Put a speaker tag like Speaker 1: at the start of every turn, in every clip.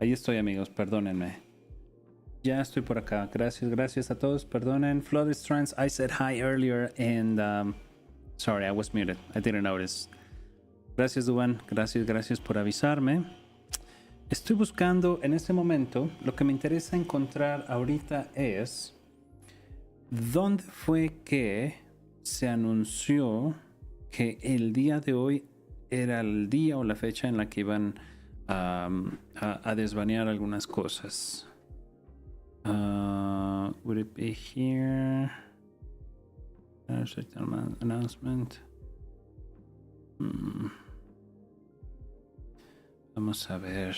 Speaker 1: Ahí estoy, amigos, perdónenme. Ya estoy por acá. Gracias a todos. Perdonen. Flooded Strands, I said hi earlier and sorry, I was muted. I didn't notice. Gracias, Duan. Gracias por avisarme. Estoy buscando en este momento, lo que me interesa encontrar ahorita es dónde fue que se anunció que el día de hoy era el día o la fecha en la que iban a desbanear algunas cosas. Would it be here? Announcement. Vamos a ver.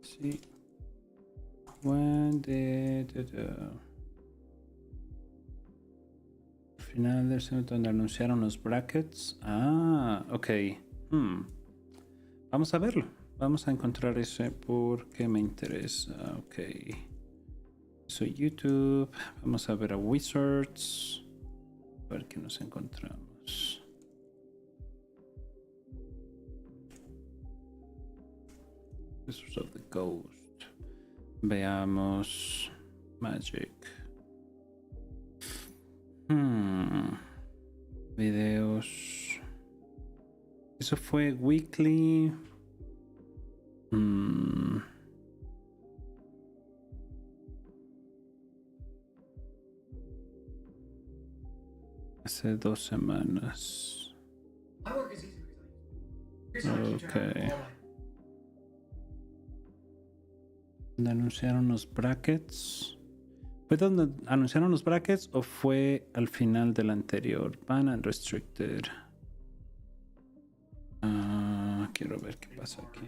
Speaker 1: Sí. When did final del segundo donde anunciaron los brackets. Ok. Vamos a verlo. Vamos a encontrar ese porque me interesa. Ok. Soy YouTube. Vamos a ver a Wizards. A ver qué nos encontramos. Wizards of the Ghost. Veamos. Magic. Videos. Eso fue weekly. Hace 2 semanas. Ok. ¿Dónde anunciaron los brackets? ¿Fue donde anunciaron los brackets o fue al final del anterior? Ban and restricted. Quiero ver qué pasa aquí.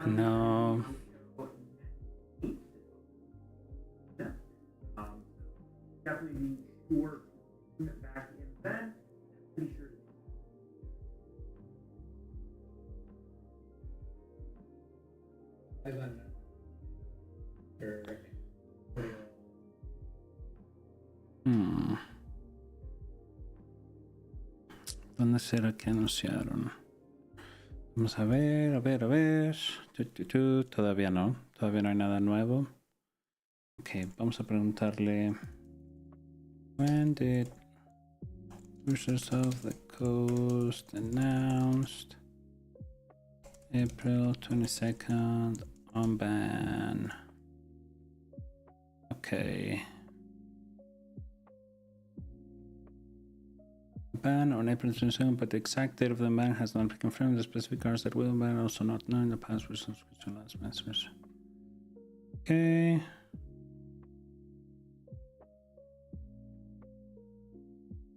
Speaker 1: No. ¿Dónde será que anunciaron? Vamos a ver. Todavía no hay nada nuevo. Ok, vamos a preguntarle. When did Wizards of the Coast announced? April 22nd on ban. Okay. Ban on April 22nd, but the exact date of the ban has not been confirmed. The specific cards that will ban also not known in the past with subscription last message. Okay.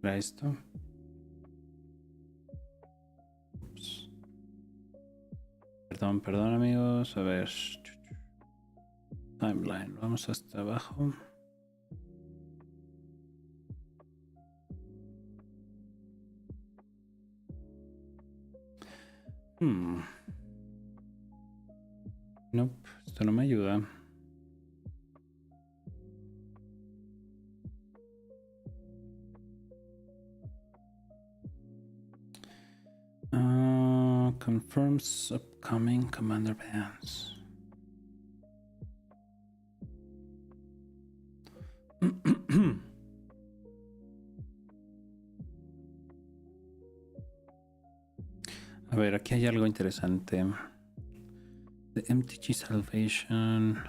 Speaker 1: ¿Era esto? Ups. Perdón amigos. A ver. Timeline. Vamos hasta abajo. Nope. Esto no me ayuda. Confirms upcoming commander bans. A ver, aquí hay algo interesante. The MTG Salvation.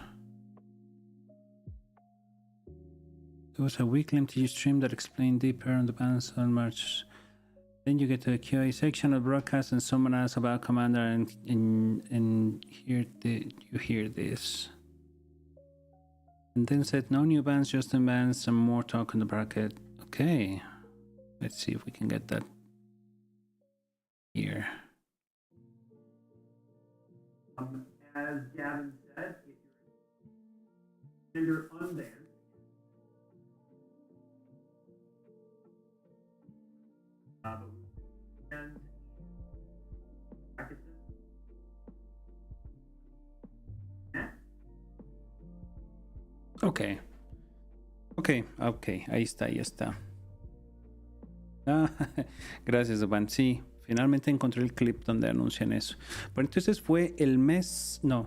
Speaker 1: There was a weekly MTG stream that explained deeper on the bans on March. Then you get to the QA section of broadcast and someone asks about Commander and you hear this. And then said no new bans, just in bans, some more talk on the bracket. Okay. Let's see if we can get that here.
Speaker 2: As Gavin said, if you're unbanned, and practices.
Speaker 1: Ok. Ok, ahí está. Ah, gracias, Van. Sí, finalmente encontré el clip donde anuncian eso. Pero entonces fue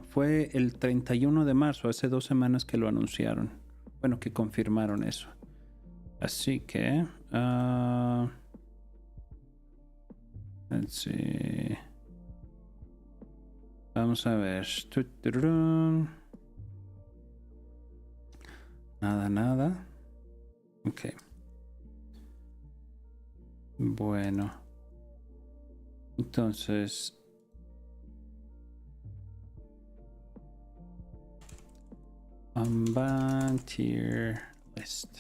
Speaker 1: fue el 31 de marzo, hace 2 semanas que lo anunciaron. Bueno, que confirmaron eso. Así que... let's see. Vamos a ver. Nada. Ok. Bueno. Entonces. Unban tier list.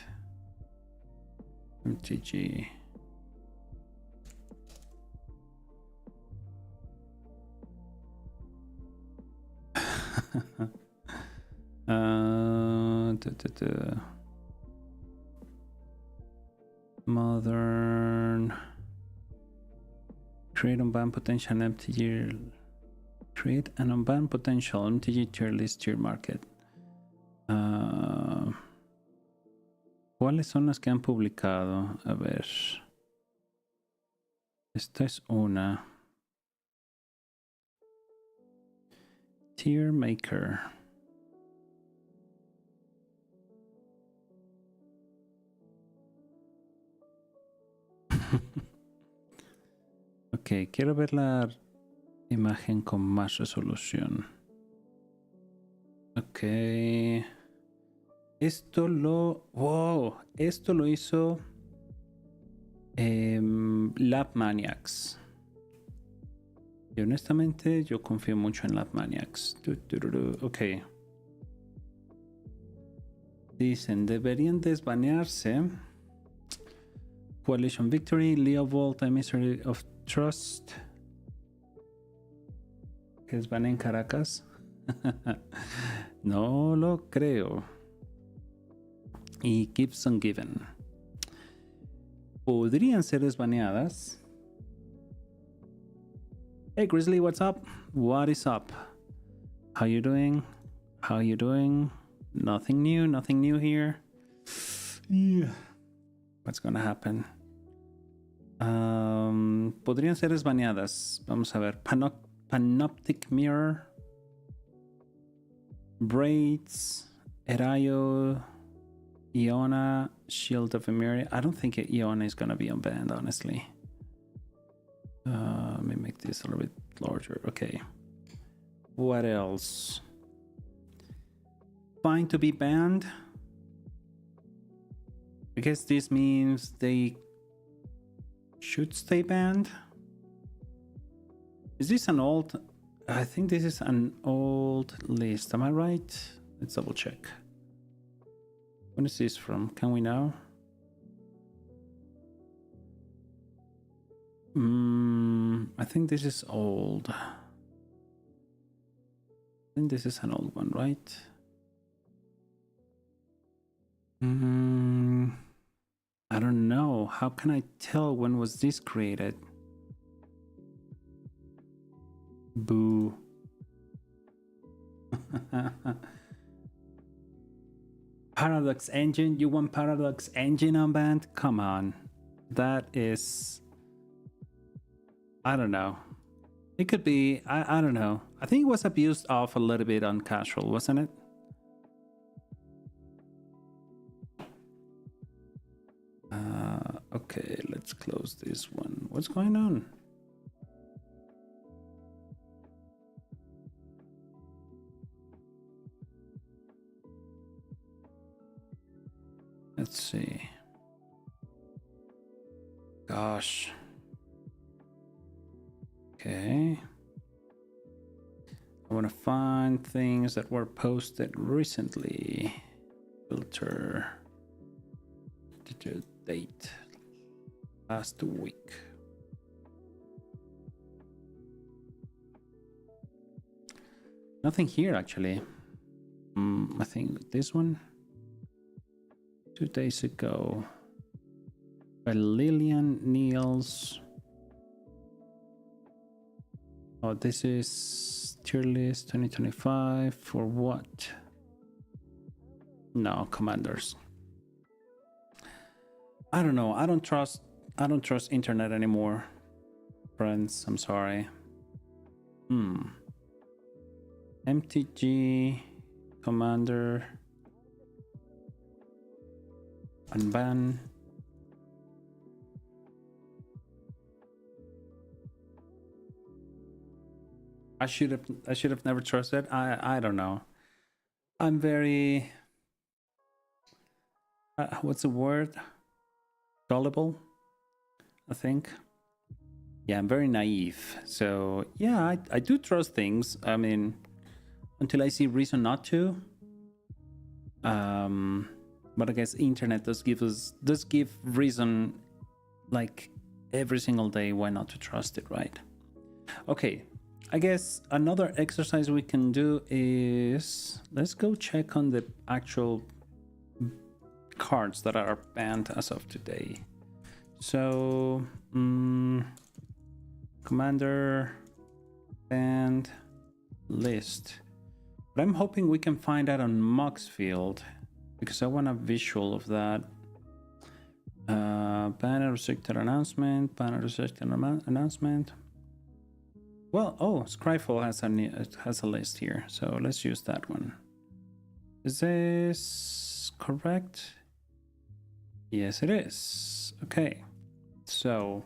Speaker 1: MTG. Modern. Create unban potential MTG. Create an unban potential MTG tier list tier market. ¿Cuáles son las que han publicado? A ver. Esta es una. Tier Maker. Ok, quiero ver la imagen con más resolución. Ok. Esto lo hizo Lab Maniacs. Y honestamente yo confío mucho en Lab Maniacs. Ok. Dicen, deberían desbanearse Coalition Victory, Leo Vault, Emissary of Trust. ¿Que desbaneen Caracas? No lo creo. Y Gibson Given. Podrían ser desbaneadas. Hey Grizzly, what's up? What is up? How you doing? Nothing new here. Yeah. What's gonna happen? Podrían ser desbaneadas. Vamos a ver. Panoptic Mirror. Braids. Erayo. Iona. Shield of Emeria. I don't think Iona is gonna be unbanned, honestly. Let me make this a little bit larger. Okay. What else? Fine to be banned. I guess this means they should stay banned. Is this an old? I think this is an old list. Am I right? Let's double check. When is this from? Can we know? I think this is old. I think this is an old one, right? I don't know. How can I tell when was this created? Boo. Paradox Engine? You want Paradox Engine unbanned? Come on. That is... I don't know. It could be... I don't know. I think it was abused off a little bit on casual, wasn't it? Okay, let's close this one. What's going on? Let's see. Gosh. Okay. I want to find things that were posted recently. Filter. Date. Last week. Nothing here actually. I think this one 2 days ago by Lillian Niels. Oh, this is tier list 2025 for what? No, commanders. I don't know. I don't trust internet anymore, friends. I'm sorry. MTG commander unban. I should have never trusted. I don't know. I'm very what's the word? Gullible, I think. Yeah, I'm very naive. So yeah, I do trust things. I mean, until I see reason not to. But I guess internet does give reason, like every single day, why not to trust it, right? Okay, I guess another exercise we can do is let's go check on the actual cards that are banned as of today. So commander banned list, but I'm hoping we can find that on Moxfield because I want a visual of that. Banner restricted announcement, well, oh, Scryfall has a list here, so let's use that one. Is this correct? Yes, it is. Okay, so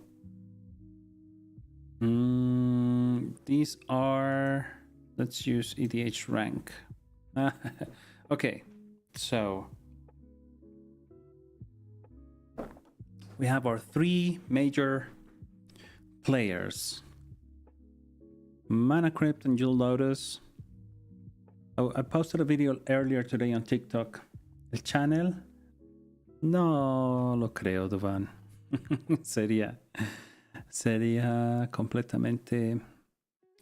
Speaker 1: these are, let's use EDH rank. Okay, so we have our 3 major players: Mana Crypt and Jewel Lotus. Oh, I posted a video earlier today on TikTok. El channel. No lo creo, Duvan. sería completamente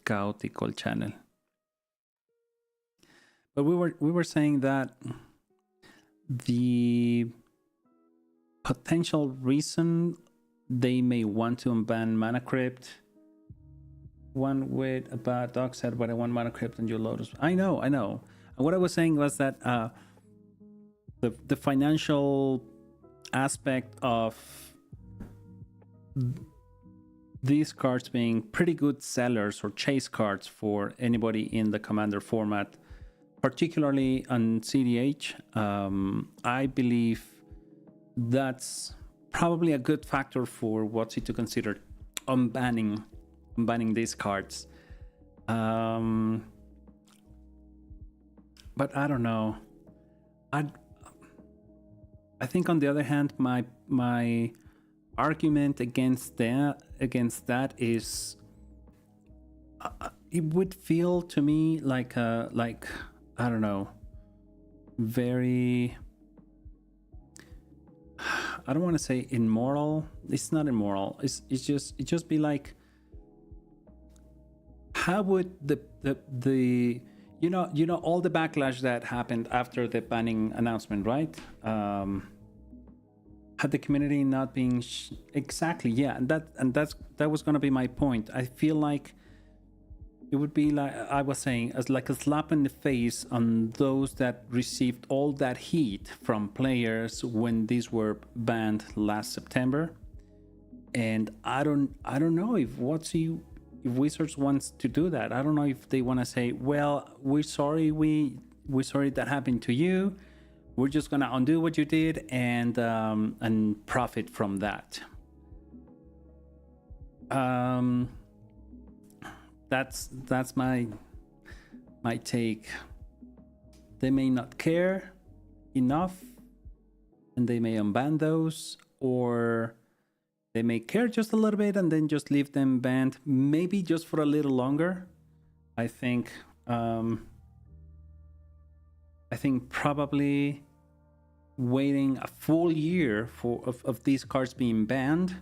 Speaker 1: caótico el channel. But we were saying that the potential reason they may want to unban Mana Crypt. One with a bad dog said, but I want Mana Crypt and Jewel Lotus. I know. And what I was saying was that the financial aspect of these cards being pretty good sellers or chase cards for anybody in the Commander format, particularly on cEDH, I believe that's probably a good factor for WotC to consider unbanning these cards. But I don't know. I think on the other hand, my argument against that is it would feel to me like I don't know, very, I don't want to say immoral. It's not immoral. It just be like, how would the you know all the backlash that happened after the banning announcement, right? Had the community not been exactly, yeah, and that was going to be my point. I feel like it would be like I was saying, as like a slap in the face on those that received all that heat from players when these were banned last September. And I don't know if if Wizards wants to do that. I don't know if they want to say, well, we're sorry that happened to you. We're just gonna undo what you did and profit from that. That's my take. They may not care enough, and they may unban those, or they may care just a little bit and then just leave them banned, maybe just for a little longer. I think probably waiting a full year of these cards being banned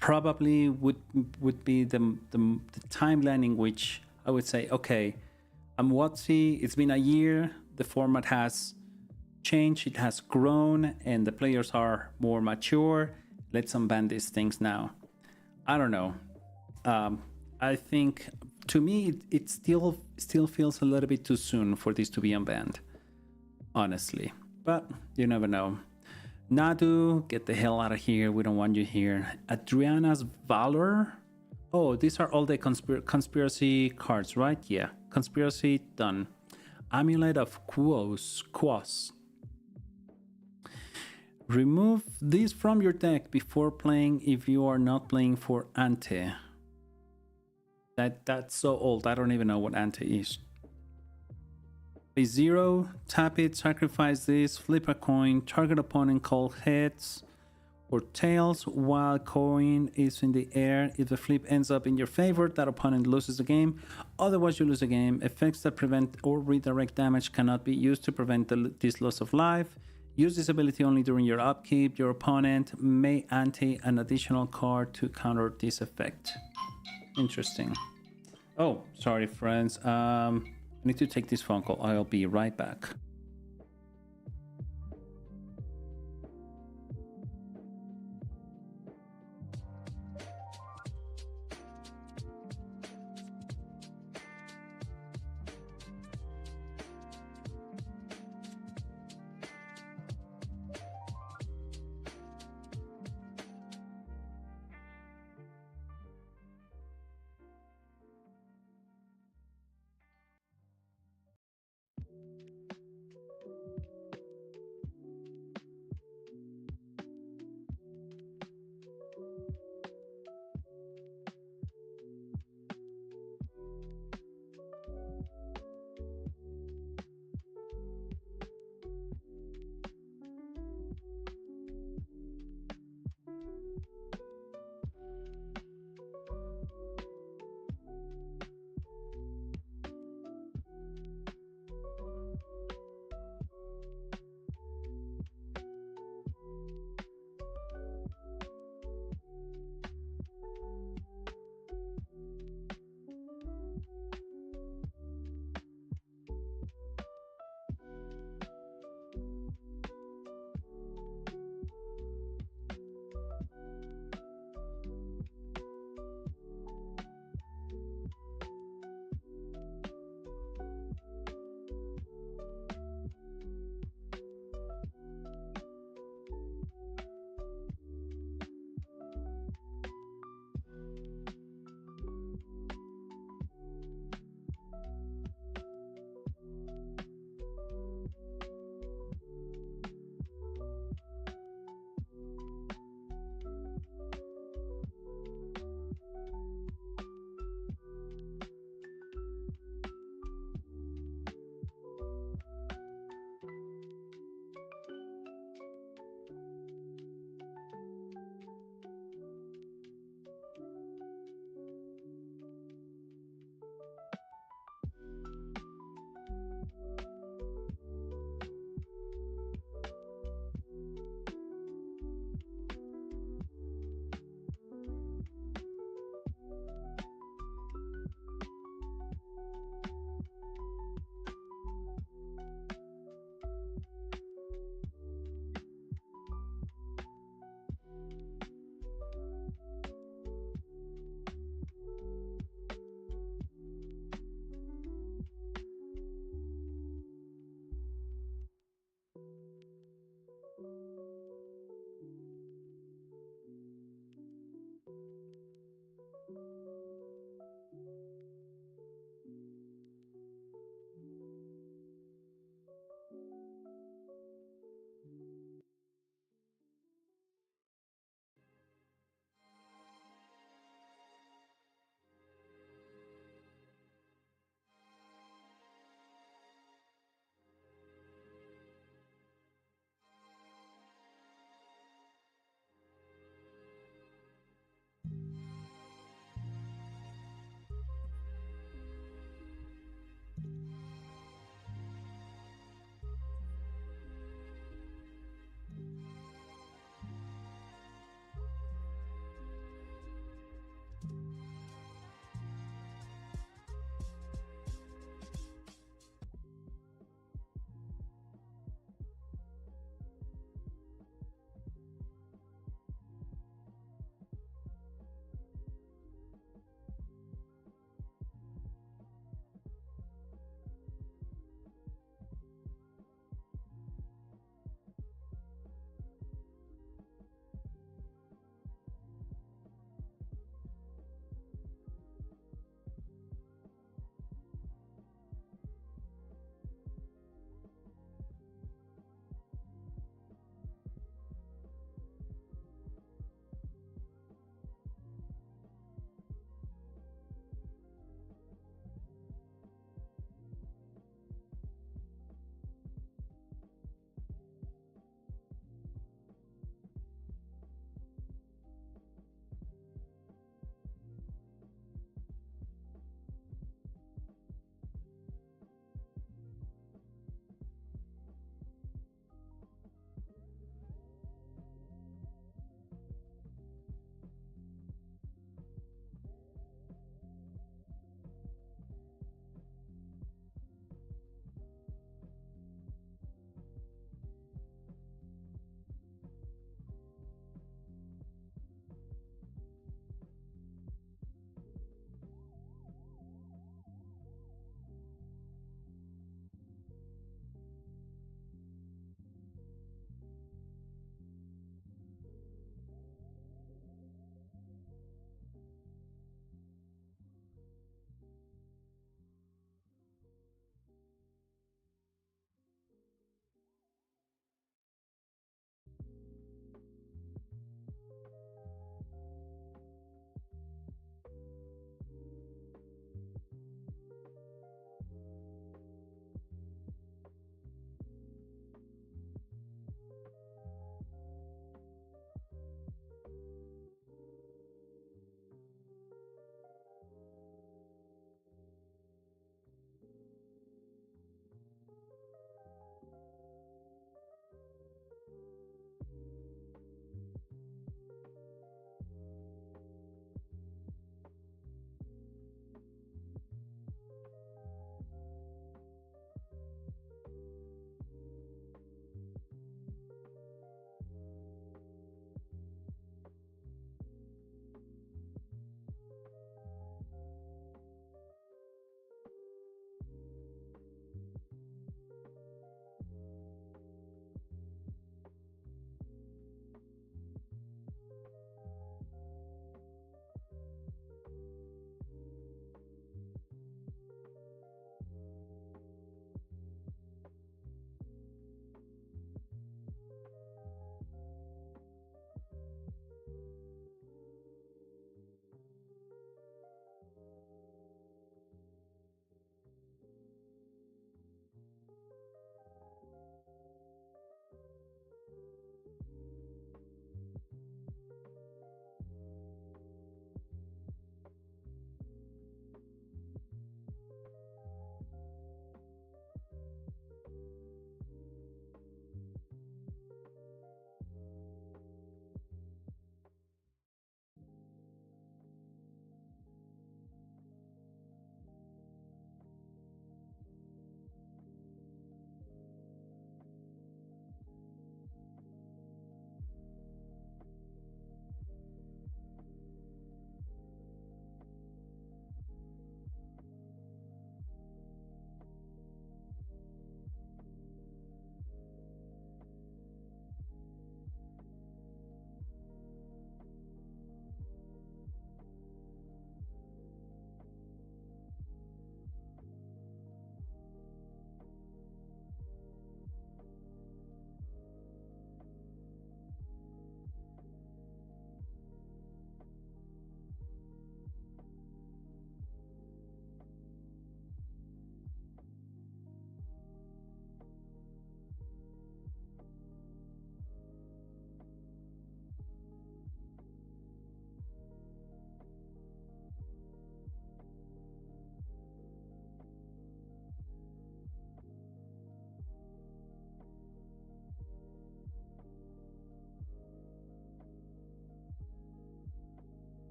Speaker 1: probably would be the timeline in which I would say, okay, I'm WotC, it's been a year, the format has changed, it has grown, and the players are more mature. Let's unban these things now. I don't know. I think, to me, it still feels a little bit too soon for this to be unbanned, honestly. But you never know. Nadu, get the hell out of here. We don't want you here. Adriana's Valor. Oh, these are all the conspiracy cards, right? Yeah. Conspiracy, done. Amulet of Quos. Remove this from your deck before playing if you are not playing for Ante. That's so old. I don't even know what Ante is. Pay 0, tap it, sacrifice this, flip a coin, target opponent call heads or tails while coin is in the air. If the flip ends up in your favor, that opponent loses the game. Otherwise, you lose the game. Effects that prevent or redirect damage cannot be used to prevent this loss of life. Use this ability only during your upkeep. Your opponent may ante an additional card to counter this effect. Interesting. Oh, sorry, friends. I need to take this phone call. I'll be right back.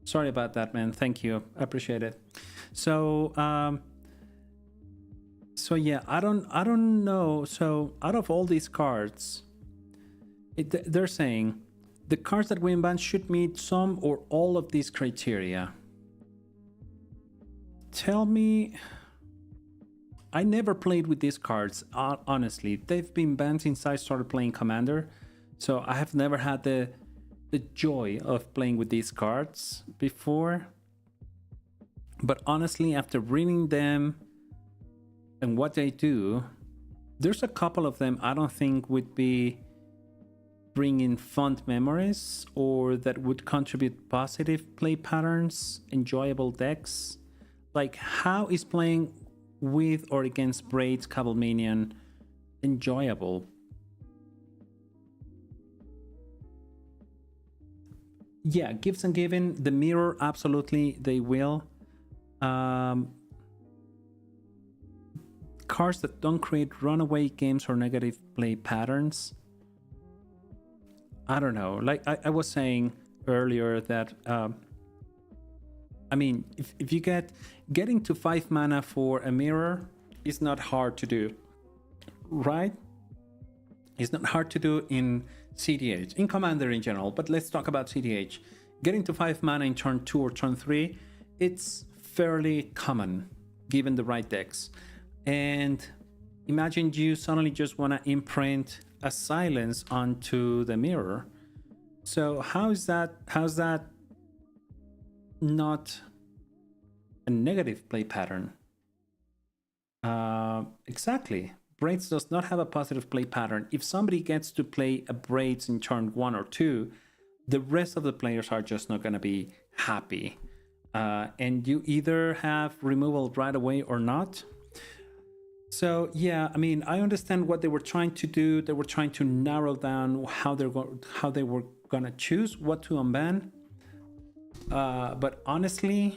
Speaker 1: Sorry about that, man. Thank you. I appreciate it. So so yeah, I don't know. So out of all these cards, they're saying the cards that we ban should meet some or all of these criteria. Tell me, I never played with these cards, honestly. They've been banned since I started playing Commander, so I have never had the joy of playing with these cards before. But honestly, after reading them and what they do, there's a couple of them I don't think would be bringing fond memories or that would contribute positive play patterns, enjoyable decks. Like, how is playing with or against Braids Cabal Minion enjoyable? Yeah, Gifts and Given, the Mirror, absolutely, they will. Cards that don't create runaway games or negative play patterns. I don't know. Like I was saying earlier that I mean, if you getting to 5 mana for a mirror is not hard to do, right? It's not hard to do in cEDH, in Commander in general, but let's talk about cEDH. Getting to 5 mana in turn 2 or turn 3, it's fairly common given the right decks. And imagine you suddenly just want to imprint a silence onto the mirror. So how's that not a negative play pattern? Exactly. Braids does not have a positive play pattern. If somebody gets to play a Braids in turn 1 or 2, the rest of the players are just not going to be happy. And you either have removal right away or not. So yeah, I mean, I understand what they were trying to do. They were trying to narrow down how they were gonna choose what to unban. But honestly,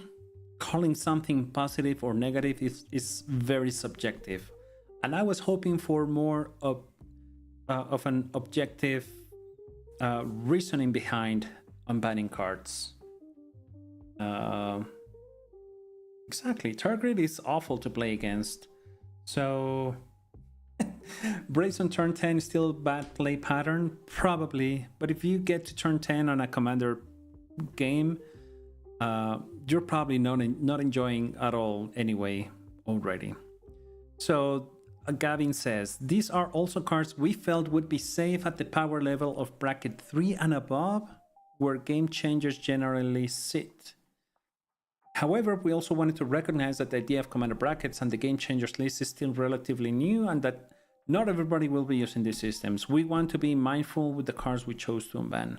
Speaker 1: calling something positive or negative is very subjective. And I was hoping for more of an objective reasoning behind unbanning cards. Exactly, Target is awful to play against. So Braids on turn 10 is still bad play pattern, probably. But if you get to turn 10 on a Commander game, you're probably not enjoying at all anyway already. So Gavin says, these are also cards we felt would be safe at the power level of bracket 3 and above, where game changers generally sit. However, we also wanted to recognize that the idea of commander brackets and the game changers list is still relatively new and that not everybody will be using these systems. We want to be mindful with the cards we chose to unban.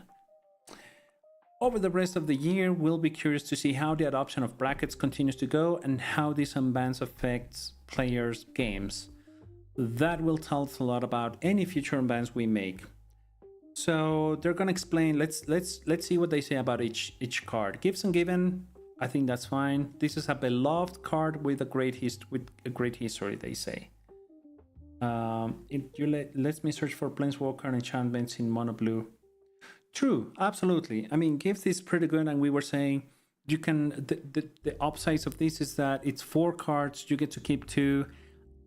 Speaker 1: Over the rest of the year, we'll be curious to see how the adoption of brackets continues to go and how these unbans affects players' games. That will tell us a lot about any future unbans we make. So they're gonna explain. Let's see what they say about each card. Gifts and Given, I think that's fine. This is a beloved card with a great history, they say. It lets me search for Planeswalker and enchantments in mono blue. True, absolutely. I mean, Gift is pretty good, and we were saying you can. The upsides of this is that it's 4 cards. You get to keep 2,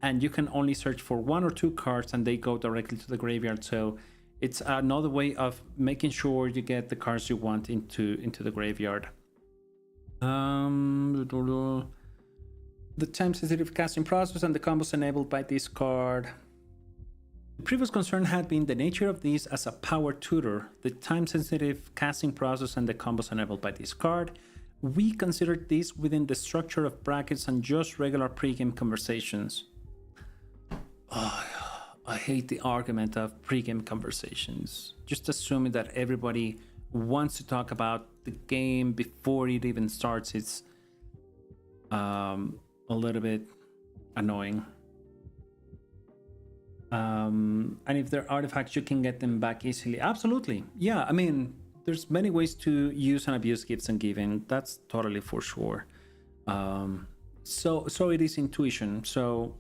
Speaker 1: and you can only search for 1 or 2 cards, and they go directly to the graveyard. So it's another way of making sure you get the cards you want into the graveyard. The time-sensitive casting process and the combos enabled by this card. The previous concern had been the nature of these as a power tutor, the time-sensitive casting process and the combos enabled by this card. We considered this within the structure of brackets and just regular pre-game conversations. Oh, I hate the argument of pre-game conversations. Just assuming that everybody wants to talk about the game before it even starts, it's a little bit annoying. And if they're artifacts, you can get them back easily. Absolutely. Yeah, I mean, there's many ways to use and abuse Gifts and Given. That's totally for sure. So it is intuition. So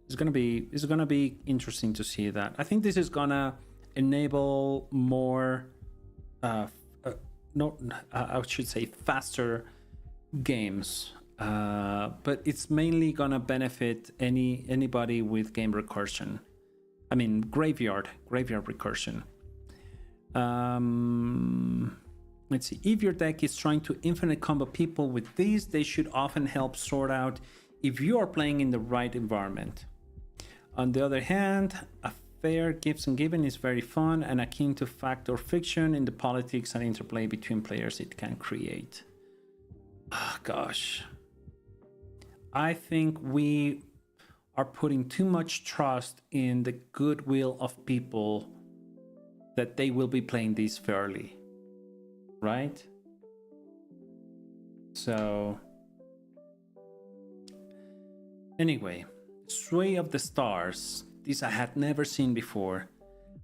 Speaker 1: it's gonna be interesting to see that. I think this is gonna enable more I should say faster games, but it's mainly gonna benefit anybody with game recursion. I mean graveyard recursion. Let's see. If your deck is trying to infinite combo people with these, they should often help sort out if you are playing in the right environment. On the other hand, a fair gives and given is very fun and akin to fact or fiction in the politics and interplay between players it can create. Oh, gosh. I think we are putting too much trust in the goodwill of people that they will be playing this fairly, right? So anyway, Sway of the Stars. This I had never seen before.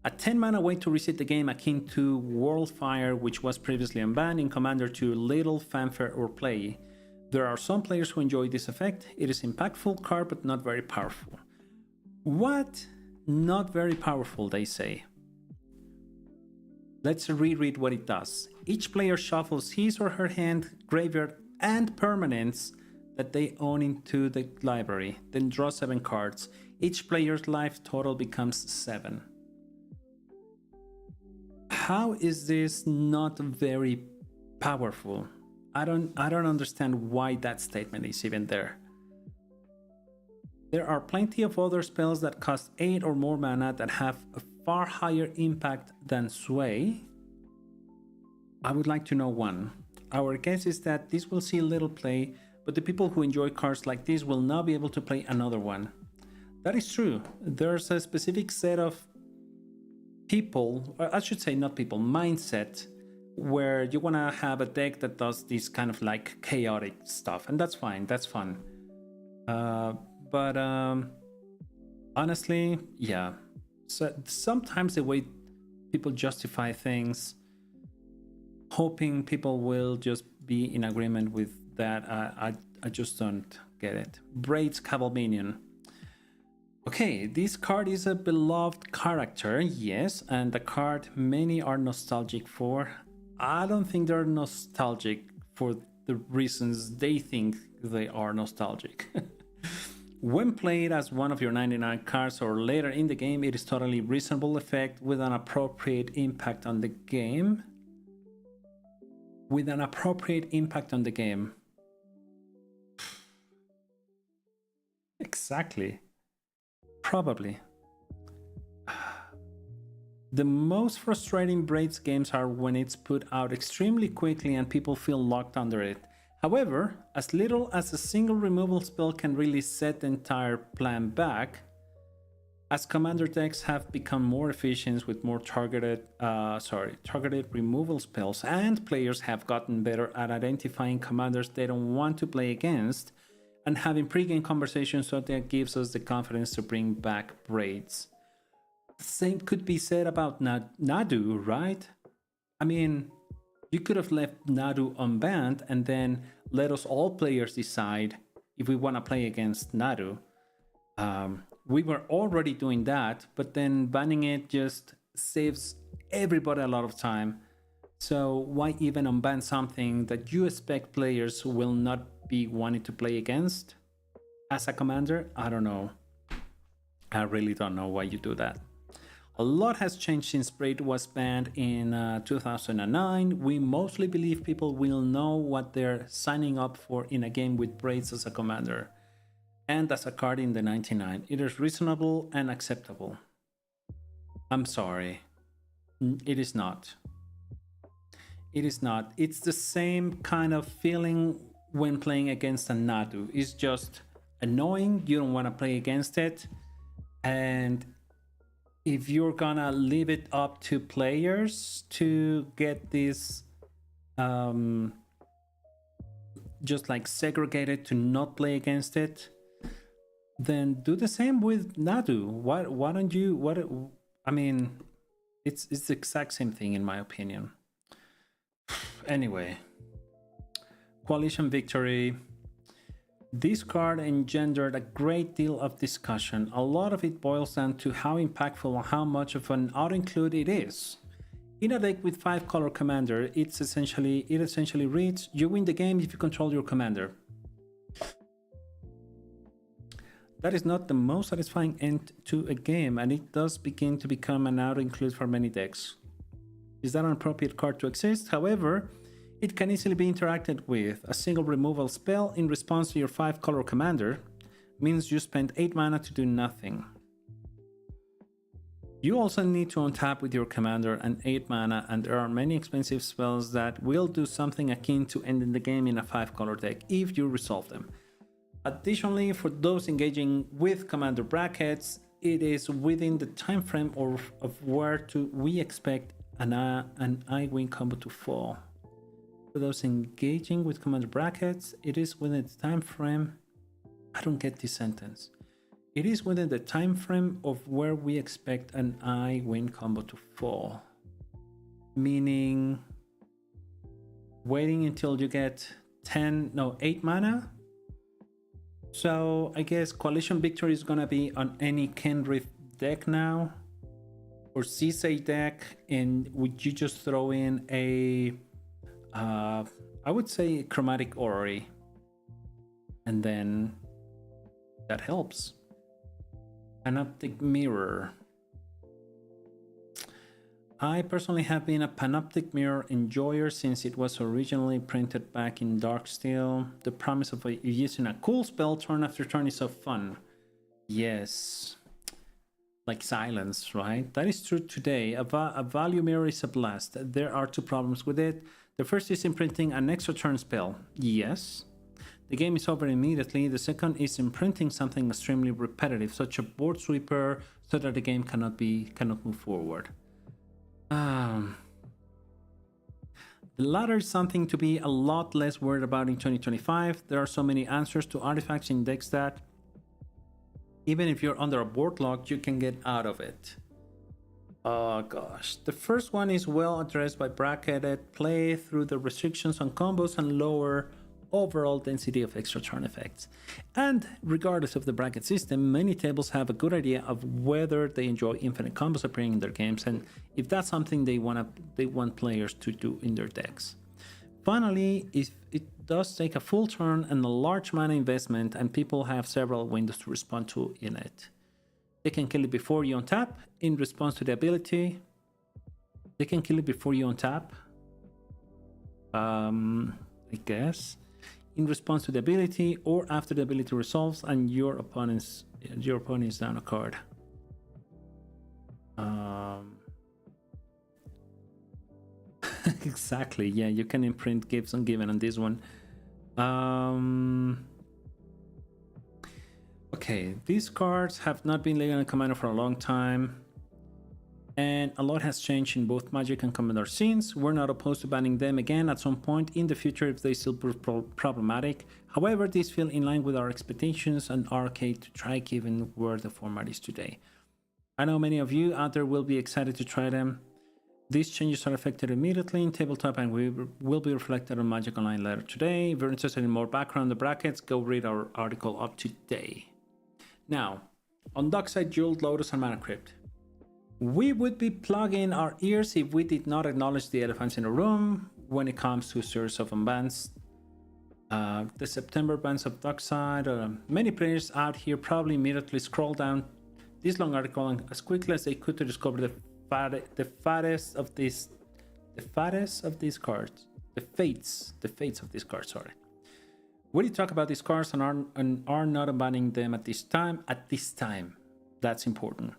Speaker 1: A 10 mana way to reset the game akin to Worldfire, which was previously unbanned in Commander to little fanfare or play. There are some players who enjoy this effect. It is impactful card but not very powerful. What? Not very powerful, they say. Let's reread what it does. Each player shuffles his or her hand, graveyard, and permanents that they own into the library, then draw 7 cards. Each player's life total becomes 7. How is this not very powerful? I don't understand why that statement is even there. There are plenty of other spells that cost 8 or more mana that have a far higher impact than Sway. I would like to know one. Our guess is that this will see little play, but the people who enjoy cards like this will not be able to play another one. That is true. There's a specific set of people, or I should say not people, mindset, where you want to have a deck that does this kind of like chaotic stuff, and that's fine, that's fun. But honestly, yeah. So sometimes the way people justify things, hoping people will just be in agreement with that, I just don't get it. Braid's Cabal Minion. Okay, this card is a beloved character, yes, and the card many are nostalgic for. I don't think they're nostalgic for the reasons they think they are nostalgic. When played as one of your 99 cards or later in the game, it is totally reasonable effect with an appropriate impact on the game. With an appropriate impact on the game. Exactly. Probably. The most frustrating Braids games are when it's put out extremely quickly and people feel locked under it. However, as little as a single removal spell can really set the entire plan back, as commander decks have become more efficient with more targeted removal spells, and players have gotten better at identifying commanders they don't want to play against and having pre-game conversations, so that gives us the confidence to bring back Braids. The same could be said about Nadu, right? I mean, you could have left Nadu unbanned and then let us all players decide if we want to play against Nadu. We were already doing that, but then banning it just saves everybody a lot of time. So why even unban something that you expect players will not be wanting to play against as a commander? I don't know. I really don't know why you do that. A lot has changed since Braid was banned in 2009. We mostly believe people will know what they're signing up for in a game with Braids as a commander and as a card in the 99. It is reasonable and acceptable. I'm sorry. It is not. It is not. It's the same kind of feeling when playing against a Nadu. It's just annoying. You don't want to play against it. And if you're gonna leave it up to players to get this just like segregated to not play against it, then do the same with Nadu. Why don't you? I mean, it's the exact same thing in my opinion. Anyway, Coalition Victory. This card engendered a great deal of discussion. A lot of it boils down to how impactful and how much of an auto-include it is. In a deck with 5 color commander, it essentially reads, you win the game if you control your commander. That is not the most satisfying end to a game, and it does begin to become an auto-include for many decks. Is that an appropriate card to exist? However, it can easily be interacted with. A single removal spell in response to your 5 color commander means you spend 8 mana to do nothing. You also need to untap with your commander and 8 mana, and there are many expensive spells that will do something akin to ending the game in a 5 color deck if you resolve them. Additionally, for those engaging with commander brackets, it is within the time frame of where we expect an I-win combo to fall. For those engaging with commander brackets, it is within the time frame. I don't get this sentence. It is within the time frame of where we expect an I-win combo to fall. Meaning waiting until you get 8 mana. So I guess Coalition Victory is gonna be on any Kenrith deck now, or CEDH deck, and would you just throw in a, I would say Chromatic Orrery, and then that helps. Panoptic Mirror. I personally have been a Panoptic Mirror enjoyer since it was originally printed back in Darksteel. The promise of using a cool spell turn after turn is so fun. Yes. Like Silence, right? That is true today. A value mirror is a blast. There are 2 problems with it. The first is imprinting an extra turn spell. Yes. The game is over immediately. The second is imprinting something extremely repetitive, such a board sweeper, so that the game cannot move forward. The latter is something to be a lot less worried about in 2025. There are so many answers to artifacts in decks that even if you're under a board lock, you can get out of it. Oh gosh. The first one is well addressed by bracketed play through the restrictions on combos and lower overall density of extra turn effects. And regardless of the bracket system, many tables have a good idea of whether they enjoy infinite combos appearing in their games, and if that's something they want players to do in their decks. Finally, if it does take a full turn and a large mana investment, and people have several windows to respond to in it. They can kill it before you untap in response to the ability. They can kill it before you untap. I guess. In response to the ability, or after the ability resolves and your opponent is down a card. Exactly, yeah, you can imprint gifts on given on this one. Okay, these cards have not been legal in Commander for a long time, and a lot has changed in both Magic and Commander scenes. We're not opposed to banning them again at some point in the future if they still prove problematic. However, these feel in line with our expectations and arcade to try given where the format is today. I know many of you out there will be excited to try them. These changes are effective immediately in tabletop and will be reflected on Magic Online later today. If you're interested in more background on the brackets, go read our article up today. Now, on Dockside, Jeweled Lotus and Mana Crypt. We would be plugging our ears if we did not acknowledge the elephants in the room when it comes to series of unbans. The September bans of Dockside. Many players out here probably immediately scroll down this long article and as quickly as they could to discover the fattest of these cards. The fates of these cards, sorry. We did talk about these cards and are not abandoning them at this time. That's important.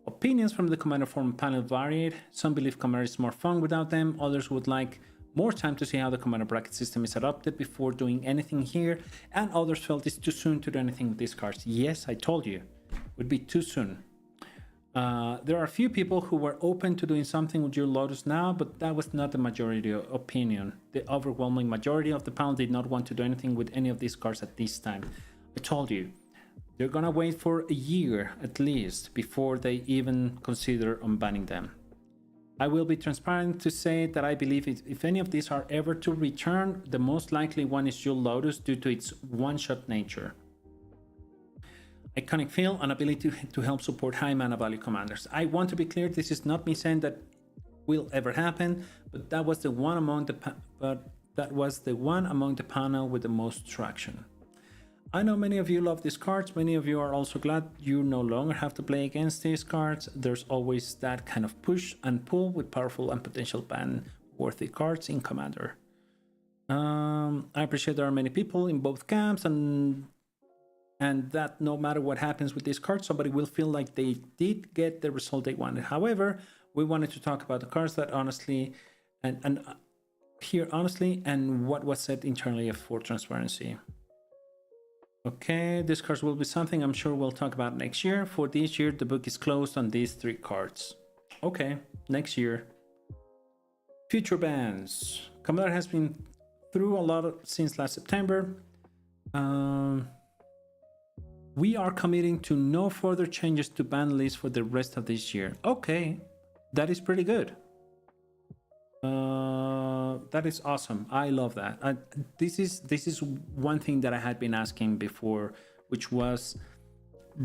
Speaker 1: Opinions from the Commander Forum panel varied. Some believe Commander is more fun without them. Others would like more time to see how the Commander bracket system is adopted before doing anything here. And others felt it's too soon to do anything with these cards. Yes, I told you. It would be too soon. There are a few people who were open to doing something with your Lotus now, but that was not the majority opinion. The overwhelming majority of the panel did not want to do anything with any of these cards at this time. I told you. They're gonna wait for a year at least before they even consider unbanning them. I will be transparent to say that I believe if any of these are ever to return, the most likely one is Jewel Lotus due to its one-shot nature. Iconic feel and ability to help support high mana value commanders. I want to be clear, this is not me saying that will ever happen, but that was the one among the panel with the most traction. I know many of you love these cards. Many of you are also glad you no longer have to play against these cards. There's always that kind of push and pull with powerful and potential ban-worthy cards in Commander. I appreciate there are many people in both camps, and that no matter what happens with these cards, somebody will feel like they did get the result they wanted. However, we wanted to talk about the cards that honestly, and here honestly, and what was said internally for transparency. Okay, these cards will be something I'm sure we'll talk about next year. For this year, the book is closed on these 3 cards. Okay, next year. Future bans. Commander has been through a lot since last September. We are committing to no further changes to ban lists for the rest of this year. Okay, that is pretty good. That is awesome. I love that. This is one thing that I had been asking before, which was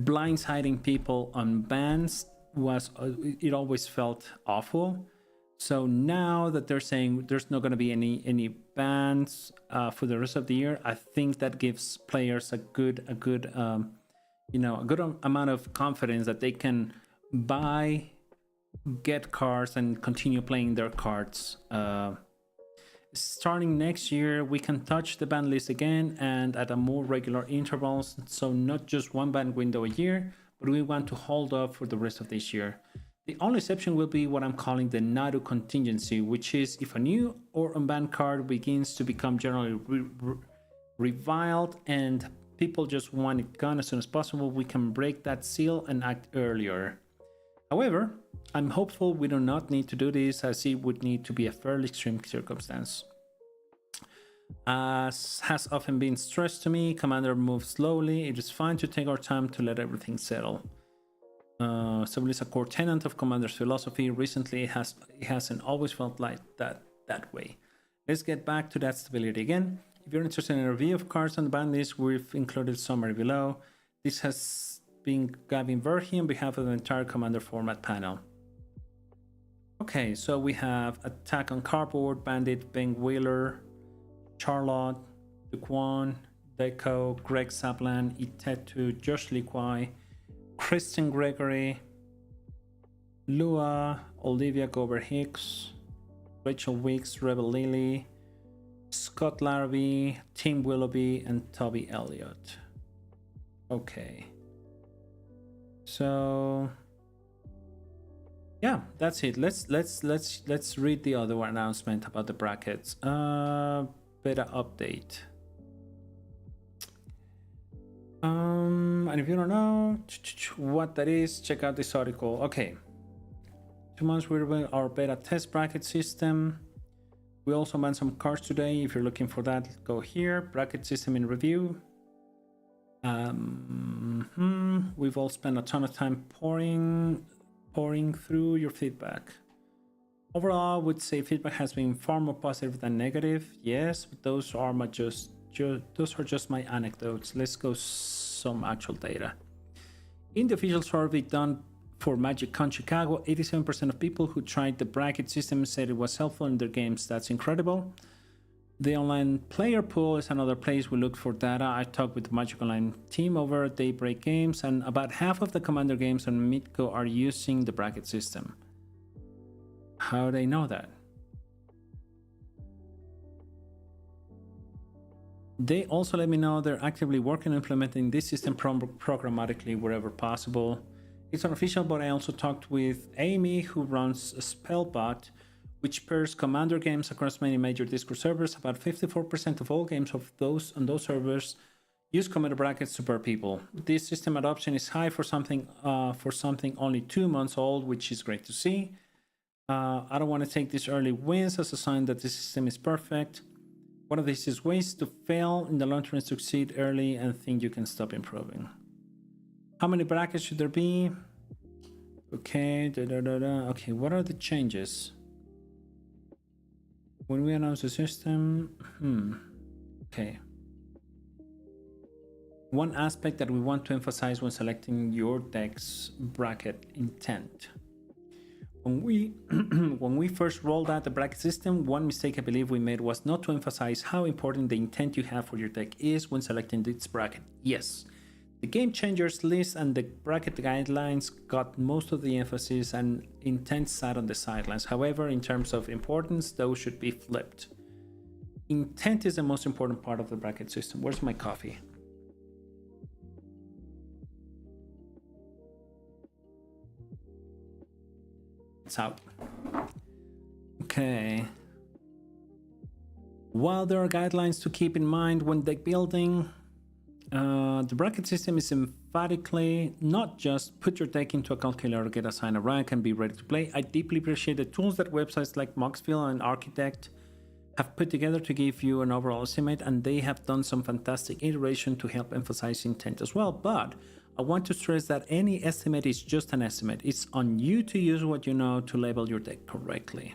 Speaker 1: blindsiding people on bans. It always felt awful. So now that they're saying there's not going to be any bans for the rest of the year, I think that gives players a good amount of confidence that they can get cards and continue playing their cards. Starting next year, we can touch the ban list again and at a more regular intervals. So not just one ban window a year, but we want to hold up for the rest of this year. The only exception will be what I'm calling the Naru contingency, which is if a new or unbanned card begins to become generally reviled and people just want it gone as soon as possible, we can break that seal and act earlier. However, I'm hopeful we do not need to do this, as it would need to be a fairly extreme circumstance. As has often been stressed to me, Commander moves slowly. It is fine to take our time to let everything settle. Stability is a core tenet of Commander's philosophy. Recently, it hasn't always felt like that way. Let's get back to that stability again. If you're interested in a review of cards on the ban list, we've included summary below. This has been Gavin Verhey on behalf of the entire Commander format panel. Okay, so we have Attack on Cardboard, Bandit, Ben Wheeler, Charlotte, Duquan, Deco, Greg Saplan, Itetu, Josh Lee Kwai, Kristen Gregory, Lua, Olivia Gober-Hicks, Rachel Weeks, Rebel Lily, Scott Larrabee, Tim Willoughby, and Toby Elliott. Okay. So yeah, that's it. Let's read the other announcement about the brackets. Beta update. And if you don't know what that is, check out this article. Okay. 2 months we're doing our beta test bracket system. We also banned some cards today. If you're looking for that, go here. Bracket system in review. We've all spent a ton of time pouring through your feedback. Overall, I would say feedback has been far more positive than negative. Yes, but those are just my anecdotes. Let's go some actual data. In the official survey done for MagicCon Chicago, 87% of people who tried the bracket system said it was helpful in their games. That's incredible. The online player pool is another place we look for data. I talked with the Magic Online team over Daybreak Games, and about half of the Commander games on Midco are using the bracket system. How do they know that? They also let me know they're actively working on implementing this system programmatically wherever possible. It's unofficial, but I also talked with Amy, who runs Spellbot, which pairs Commander games across many major Discord servers. About 54% of all games of those on those servers use Commander brackets to pair people. This system adoption is high for something only 2 months old, which is great to see. I don't want to take these early wins as a sign that the system is perfect. One of the easiest ways to fail in the long term is to succeed early and think you can stop improving. How many brackets should there be? Okay, okay, what are the changes? When we announce the system, okay. One aspect that we want to emphasize when selecting your deck's bracket intent. When we when we first rolled out the bracket system, one mistake I believe we made was not to emphasize how important the intent you have for your deck is when selecting its bracket. Yes, the game changers list and the bracket guidelines got most of the emphasis, and intent sat on the sidelines. However, in terms of importance, those should be flipped. Intent is the most important part of the bracket system. Where's my coffee? It's out. Okay. While there are guidelines to keep in mind when deck building, the bracket system is emphatically not just put your deck into a calculator, get assigned a rank, and be ready to play. I deeply appreciate the tools that websites like Moxville and Architect have put together to give you an overall estimate, and they have done some fantastic iteration to help emphasize intent as well. But I want to stress that any estimate is just an estimate. It's on you to use what you know to label your deck correctly.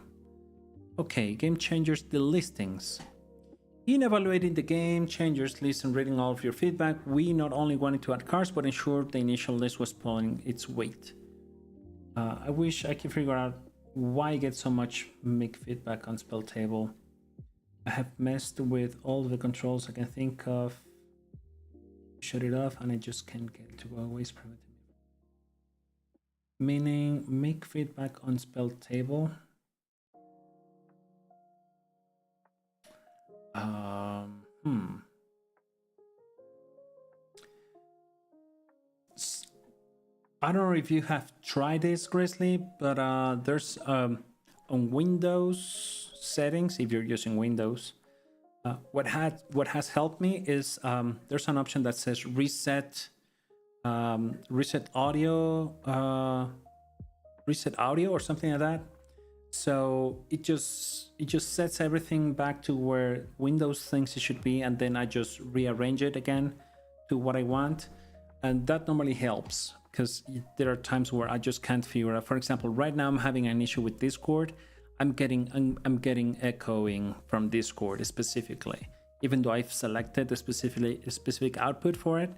Speaker 1: Okay, game changers, the listings. In evaluating the game changers list and reading all of your feedback, we not only wanted to add cards, but ensure the initial list was pulling its weight. I wish I could figure out why I get so much make feedback on spell table. I have messed with all the controls I can think of. Shut it off, and I just can't get it to go away. Meaning, make feedback on spell table. I don't know if you have tried this, Grizzly, but there's on Windows settings, if you're using Windows, what has helped me is there's an option that says reset audio or something like that. So it just sets everything back to where Windows thinks it should be, and then I just rearrange it again to what I want, and that normally helps, because there are times where I just can't figure out. For example, right now I'm having an issue with Discord. I'm getting echoing from Discord specifically, even though I've selected a specific output for it.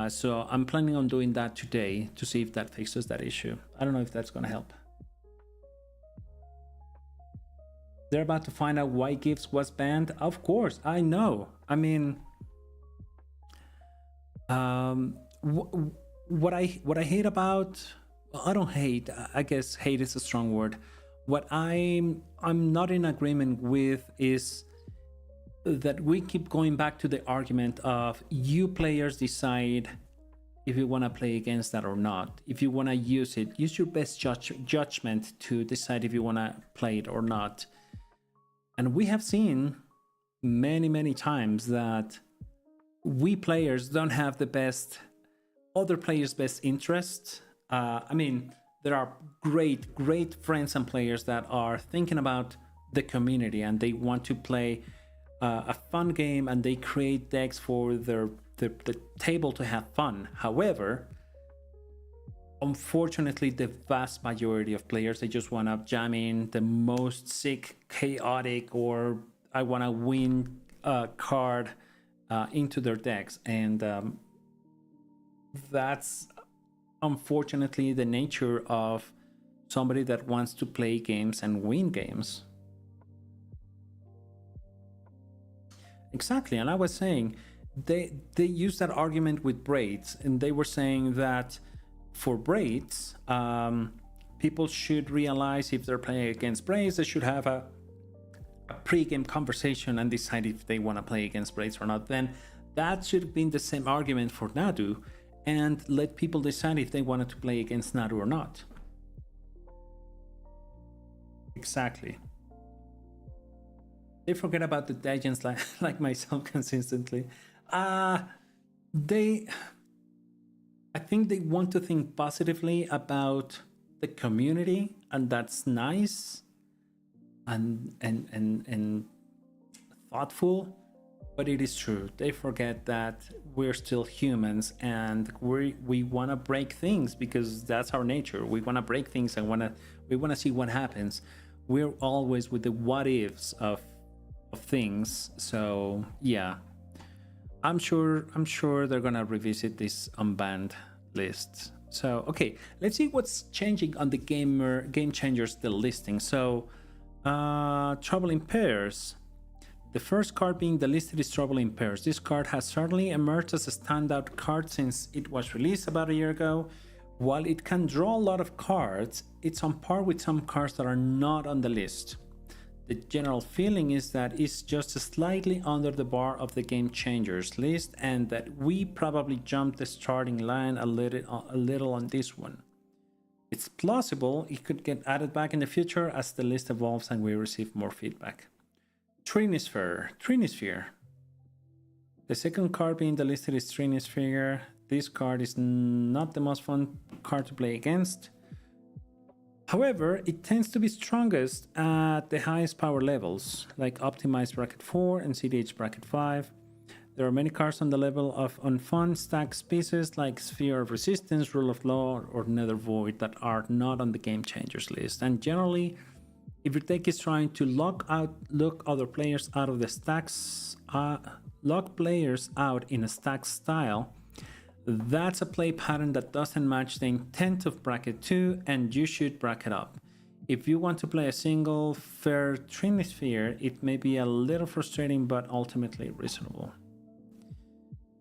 Speaker 1: So I'm planning on doing that today to see if that fixes that issue. I don't know if that's gonna help. They're about to find out why Gifts was banned. Of course, I know. I mean, what I hate about, well, I don't hate. I guess hate is a strong word. What I'm not in agreement with is that we keep going back to the argument of you players decide if you want to play against that or not. If you want to use it, use your best judgment to decide if you want to play it or not. And we have seen many times that we players don't have the best, other players' best interest. I mean, there are great friends and players that are thinking about the community and they want to play a fun game, and they create decks for the table to have fun. However, unfortunately, the vast majority of players, they just want to jam in the most sick, chaotic, or I want to win card into their decks, and that's unfortunately the nature of somebody that wants to play games and win games. Exactly, and I was saying they used that argument with braids, and they were saying that for braids, people should realize if they're playing against braids, they should have a pre-game conversation and decide if they want to play against braids or not. Then that should have been the same argument for Nadu, and let people decide if they wanted to play against Nadu or not. Exactly. They forget about the Dajans like myself consistently. I think they want to think positively about the community, and that's nice and thoughtful, but it is true. They forget that we're still humans, and we want to break things because that's our nature. We want to break things and we want to see what happens. We're always with the what ifs of things. So yeah, I'm sure they're gonna revisit this unbanned list So, okay, let's see what's changing on the Game Changers, the listing. So, Trouble in Pairs. The first card being the listed is Trouble in Pairs. This card has certainly emerged as a standout card since it was released about a year ago. While it can draw a lot of cards, it's on par with some cards that are not on the list. The general feeling is that it's just slightly under the bar of the Game Changers list, and that we probably jumped the starting line a little on this one. It's plausible it could get added back in the future as the list evolves and we receive more feedback. Trinisphere. The second card being the listed is Trinisphere. This card is not the most fun card to play against. However, it tends to be strongest at the highest power levels, like Optimized Bracket 4 and cEDH Bracket 5. There are many cards on the level of unfun stack species like Sphere of Resistance, Rule of Law, or Nether Void that are not on the Game Changers list. And generally, if your deck is trying to lock other players out of the stacks, lock players out in a stack style, that's a play pattern that doesn't match the intent of bracket 2, and you should bracket up. If you want to play a single fair Trinisphere, it may be a little frustrating but ultimately reasonable.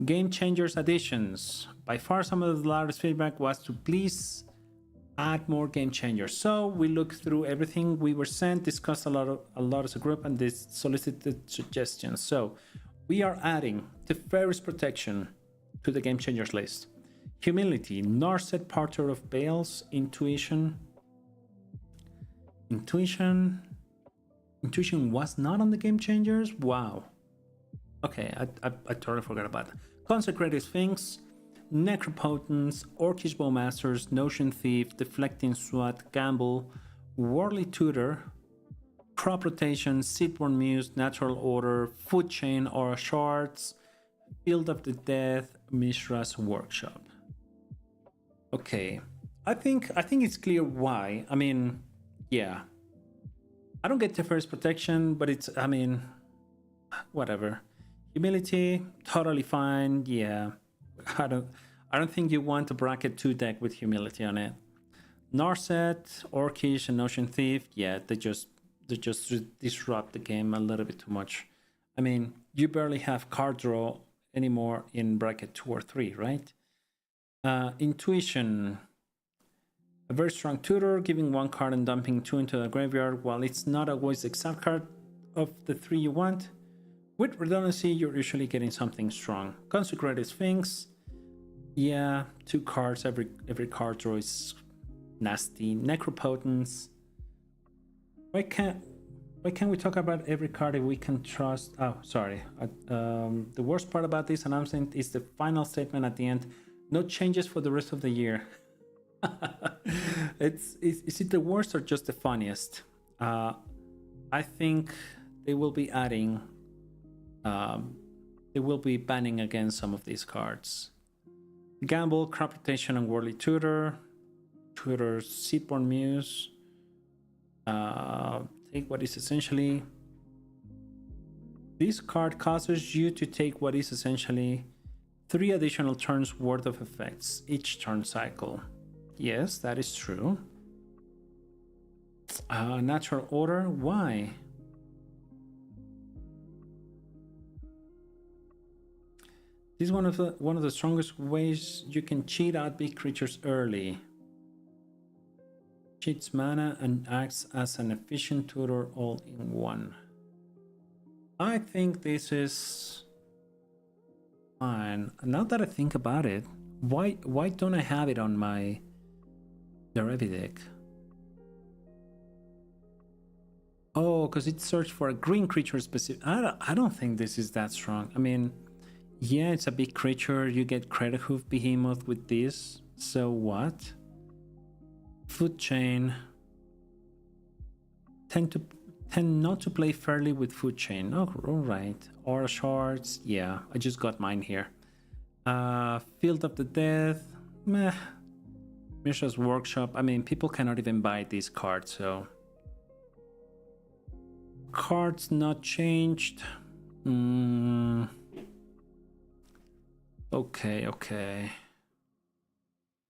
Speaker 1: Game Changers additions. By far some of the loudest feedback was to please add more Game Changers. So we looked through everything we were sent, discussed a lot as a group, and this solicited suggestions. So we are adding the Fairies Protection to the Game Changers list. Humility, Narset, Parter of Bales, Intuition was not on the Game Changers? Wow. Okay, I totally forgot about that. Consecrated Sphinx, Necropotence, Orcish Bowmasters, Notion Thief, Deflecting Swat, Gamble, Worldly Tutor, Crop Rotation, Seedborn Muse, Natural Order, Food Chain, Aura Shards, Field of the Death, Mishra's Workshop. Okay, I think it's clear why. I mean, yeah, I don't get the first protection, but it's, I mean, whatever. Humility, totally fine. Yeah, I don't think you want a bracket 2 deck with Humility on it. Narset, Orcish, and Notion Thief, yeah, they just disrupt the game a little bit too much. I mean, you barely have card draw anymore in bracket 2 or 3, right? Intuition, a very strong tutor, giving 1 card and dumping 2 into the graveyard. While it's not always the exact card of the 3 you want, with redundancy, you're usually getting something strong. Consecrated Sphinx, yeah, 2 cards every card draw is nasty. Necropotence, why can't we talk about every card if we can trust? Oh, sorry. The worst part about this announcement is the final statement at the end. No changes for the rest of the year. Is it the worst or just the funniest? I think they will be adding. They will be banning against some of these cards. Gamble, Crop Rotation, and Worldly Tutor. Tutor's Seedborn Muse. Take what is essentially. This card causes you to take what is essentially 3 additional turns worth of effects each turn cycle. Yes, that is true. Natural Order, why? This is one of the strongest ways you can cheat out big creatures early. Cheats mana and acts as an efficient tutor all in one. I think this is fine. Now that I think about it, why don't I have it on my Derevi deck? Oh, because it searched for a green creature specific. I don't think this is that strong. I mean, yeah, it's a big creature. You get Credit Hoof Behemoth with this. So what? Food Chain. Tend not to play fairly with Food Chain. Oh, alright. Aura Shards. Yeah, I just got mine here. Field of the Death. Meh. Mishra's Workshop. I mean, people cannot even buy these cards, so. Cards not changed. Okay.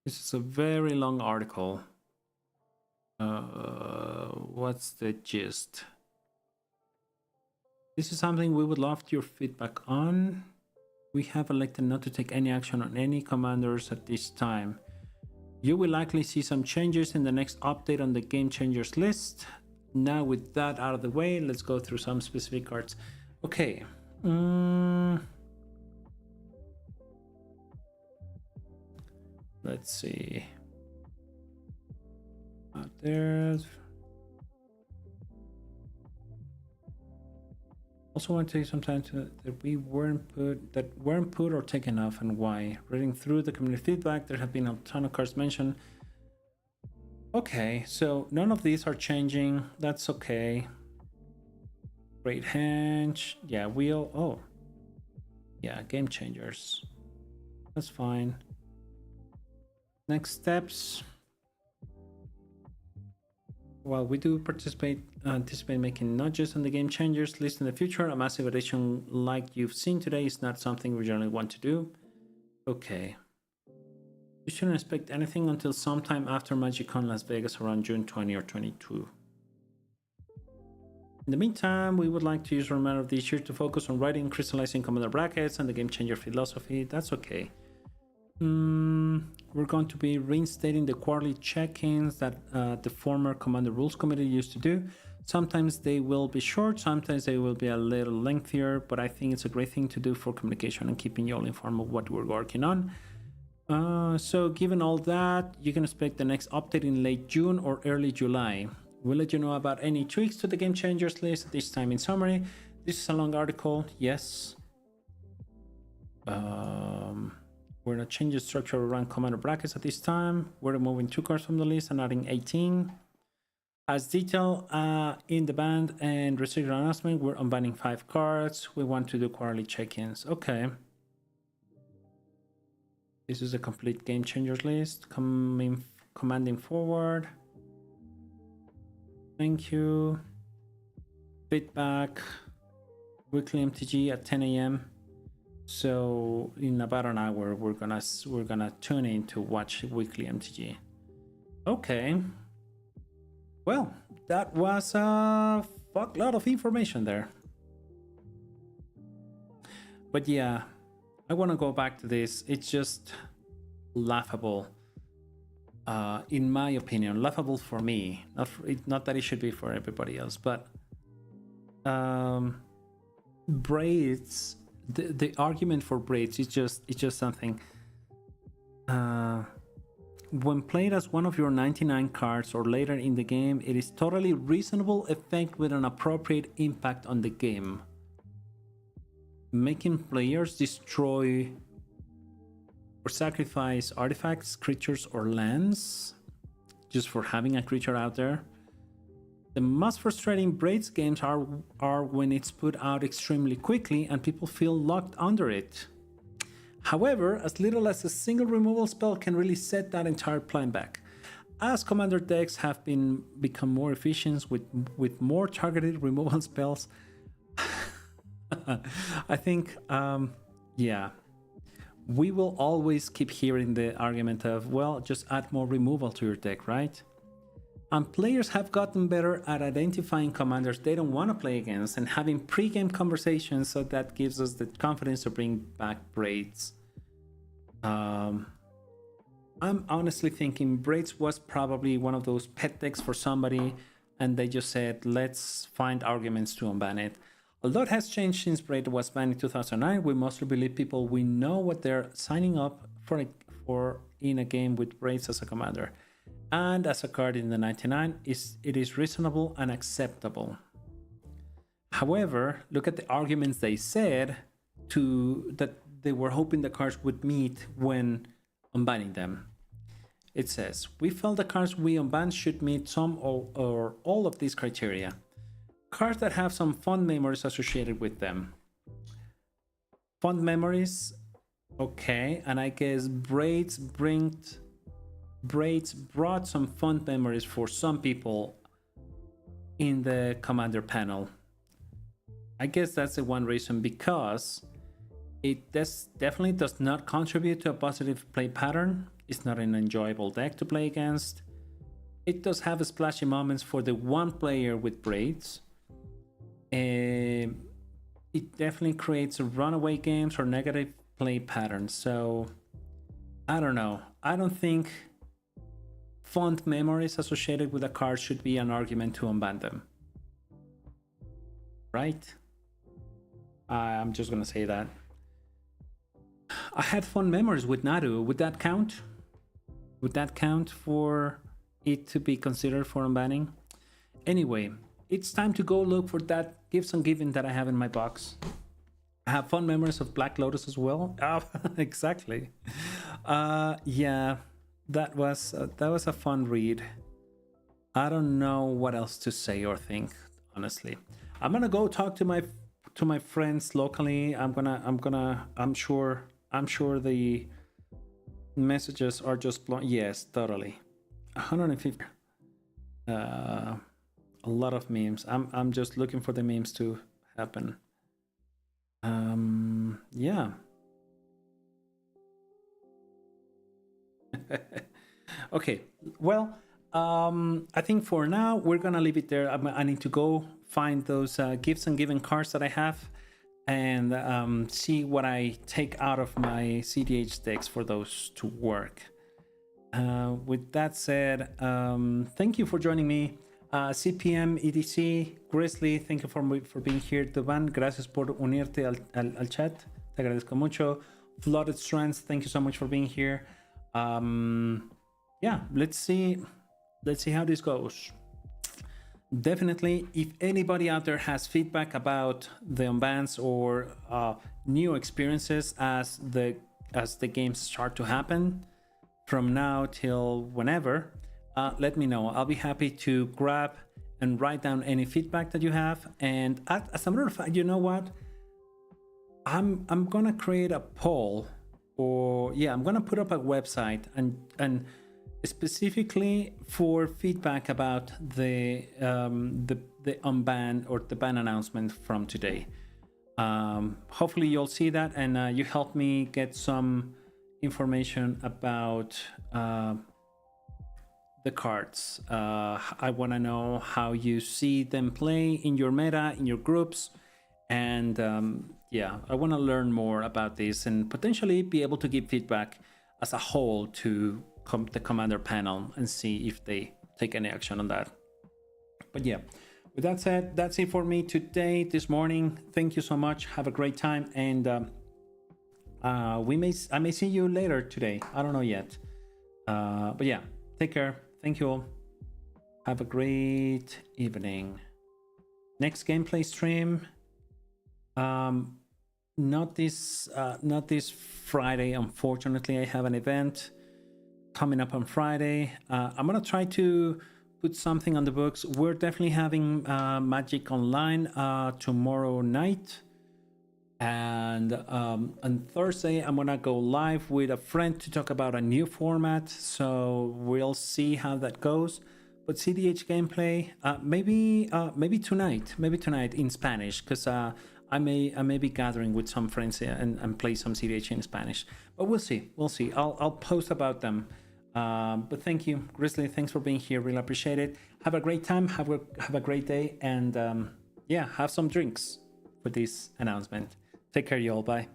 Speaker 1: This is a very long article. What's the gist? This is something we would love your feedback on. We have elected not to take any action on any commanders at this time. You will likely see some changes in the next update on the game changers list. Now with that out of the way, let's go through some specific cards. Okay. Let's see. There's also want to take some time to that weren't put or taken off and why. Reading through the community feedback, there have been a ton of cards mentioned. Okay, so none of these are changing. That's okay. Great Hench. Yeah, wheel. Oh. Yeah, game changers. That's fine. Next steps. While we do anticipate making not just on the game changers list in the future, a massive addition like you've seen today is not something we generally want to do. Okay. You shouldn't expect anything until sometime after MagicCon Las Vegas around June 20 or 22. In the meantime, we would like to use the remainder of this year to focus on writing, crystallizing commander brackets and the game changer philosophy. That's okay. We're going to be reinstating the quarterly check-ins that the former Commander Rules Committee used to do. Sometimes they will be short, sometimes they will be a little lengthier, but I think it's a great thing to do for communication and keeping you all informed of what we're working on. So given all that, you can expect the next update in late June or early July. We'll let you know about any tweaks to the Game Changers list at this time. In summary, this is a long article, yes. We're not changing the structure around commander brackets at this time. We're removing 2 cards from the list and adding 18. As detailed in the band and restricted announcement, we're unbanning 5 cards. We want to do quarterly check-ins. Okay. This is a complete game changers list. Commanding forward. Thank you. Feedback. Weekly MTG at 10 a.m. So in about an hour, we're gonna tune in to watch weekly MTG. Okay. Well, that was a lot of information there. But yeah, I want to go back to this. It's just laughable, in my opinion. Laughable for me. Not that it should be for everybody else, but braids. The argument for braids is just something. When played as one of your 99 cards or later in the game, it is totally reasonable effect with an appropriate impact on the game. Making players destroy or sacrifice artifacts, creatures, or lands just for having a creature out there. The most frustrating braids games are when it's put out extremely quickly and people feel locked under it. However, as little as a single removal spell can really set that entire plan back. As commander decks have become more efficient with more targeted removal spells, I think, yeah, we will always keep hearing the argument of, well, just add more removal to your deck, right? And players have gotten better at identifying commanders they don't want to play against and having pre-game conversations, so that gives us the confidence to bring back braids. I'm honestly thinking braids was probably one of those pet decks for somebody, and they just said, let's find arguments to unban it. A lot has changed since braid was banned in 2009. We mostly believe people we know what they're signing up for in a game with braids as a commander. And as a card in the 99, it is reasonable and acceptable. However, look at the arguments they said that they were hoping the cards would meet when unbanning them. It says, we felt the cards we unbanned should meet some or all of these criteria. Cards that have some fond memories associated with them. Fond memories, okay, and I guess braids brought some fun memories for some people in the commander panel. I guess that's the one reason, because it definitely does not contribute to a positive play pattern. It's not an enjoyable deck to play against. It does have splashy moments for the one player with braids. It definitely creates runaway games or negative play patterns. So I don't know. I don't think fond memories associated with a card should be an argument to unban them. Right? I'm just gonna say that. I had fond memories with Naru. Would that count? Would that count for it to be considered for unbanning? Anyway, it's time to go look for that Gifts and Giving that I have in my box. I have fond memories of Black Lotus as well. Oh, exactly. Yeah, that was a fun read. I don't know what else to say or think, honestly. I'm gonna go talk to my friends locally. I'm sure the messages are just yes, totally. 150. A lot of memes. I'm just looking for the memes to happen. Yeah. Okay, well, I think for now we're gonna leave it there. I need to go find those Gifts and Giving cards that I have and see what I take out of my cEDH decks for those to work. With that said, thank you for joining me. CPM, EDC, Grizzly, thank you for being here. Duvan, gracias por unirte al chat. Te agradezco mucho. Flooded Strands, thank you so much for being here. Yeah, let's see how this goes. Definitely, if anybody out there has feedback about the unbans or new experiences as the games start to happen from now till whenever, let me know. I'll be happy to grab and write down any feedback that you have. And as a matter of fact, you know what? I'm gonna create a poll, or yeah, I'm gonna put up a website and specifically for feedback about the unban or the ban announcement from today. Hopefully you'll see that and you help me get some information about the cards. I want to know how you see them play in your meta, in your groups, and yeah, I want to learn more about this and potentially be able to give feedback as a whole to the commander panel and see if they take any action on that. But yeah, with that said, that's it for me today, this morning. Thank you so much. Have a great time, and I may see you later today. I don't know yet, but yeah, take care. Thank you all. Have a great evening. Next gameplay stream, not this Friday, unfortunately. I have an event coming up on Friday. I'm gonna try to put something on the books. We're definitely having Magic Online tomorrow night, and on Thursday I'm gonna go live with a friend to talk about a new format, so we'll see how that goes. But cEDH gameplay, maybe tonight in Spanish, because I may be gathering with some friends and play some cEDH in Spanish, but we'll see. I'll post about them. But thank you, Grizzly. Thanks for being here. Really appreciate it. Have a great time. Have a great day, and yeah, have some drinks for this announcement. Take care, y'all. Bye.